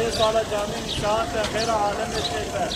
साला जामी निशान से खैर आलम में शेर है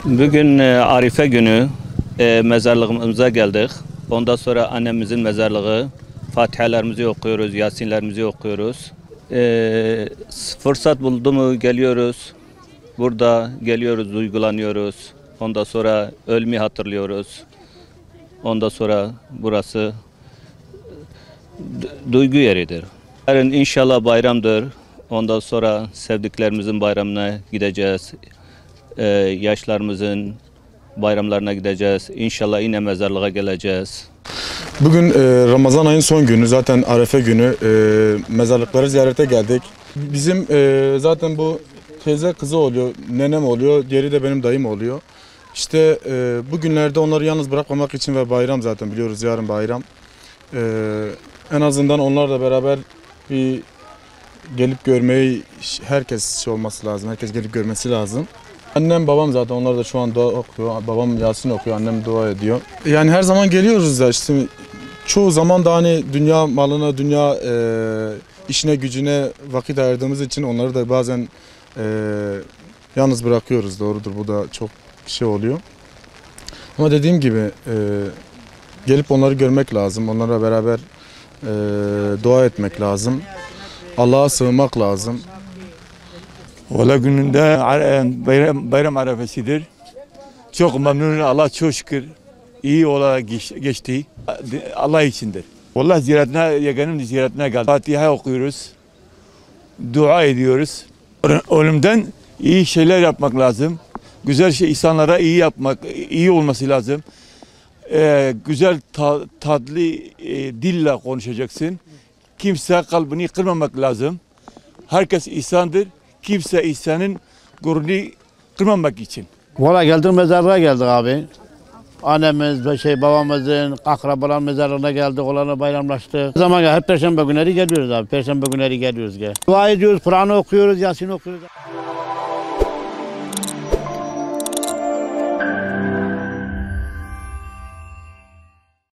Bugün Arife günü mezarlığımıza geldik. Ondan sonra annemizin mezarlığı, Fatihalarımızı okuyoruz, Yasinlerimizi okuyoruz. Fırsat buldu mu geliyoruz. Burada geliyoruz, duygulanıyoruz. Ondan sonra ölümü hatırlıyoruz. Ondan sonra burası duygu yeridir. Yarın inşallah bayramdır. Ondan sonra sevdiklerimizin bayramına gideceğiz. Yaşlarımızın bayramlarına gideceğiz. İnşallah yine mezarlığa geleceğiz. Bugün Ramazan ayının son günü, zaten Arefe günü, mezarlıkları ziyarete geldik. Bizim zaten bu teyze kızı oluyor, nenem oluyor, diğeri de benim dayım oluyor. İşte bugünlerde onları yalnız bırakmamak için ve bayram zaten biliyoruz, yarın bayram. En azından onlarla beraber bir gelip görmeyi herkes olması lazım, herkes gelip görmesi lazım. Annem babam zaten onlar da şu an dua okuyor. Babam Yasin okuyor, annem dua ediyor. Yani her zaman geliyoruz da işte çoğu zaman da hani dünya malına, dünya işine gücüne vakit ayırdığımız için onları da bazen yalnız bırakıyoruz. Doğrudur, bu da çok şey oluyor. Ama dediğim gibi gelip onları görmek lazım. Onlarla beraber dua etmek lazım. Allah'a sığınmak lazım. Valla gününde bayram arefesidir. Çok memnunum, Allah çok şükür iyi olarak geçti. Allah içindir. Valla yeğenim ziyaretine geldi. Fatiha okuyoruz, dua ediyoruz. Ölümden iyi şeyler yapmak lazım. Güzel şey, insanlara iyi yapmak, iyi olması lazım. Güzel tatlı dille konuşacaksın. Kimse kalbini kırmamak lazım. Herkes insandır. Kimse insanın gururunu kırmamak için. Valla geldik, mezarlığa geldik abi. Annemiz ve babamızın, akrabalar mezarlığına geldik, onlarla bayramlaştık. O zaman hep Perşembe günleri geliyoruz abi. Perşembe günleri geliyoruz. Dua ediyoruz, Kur'an'ı okuyoruz, Yasin okuyoruz.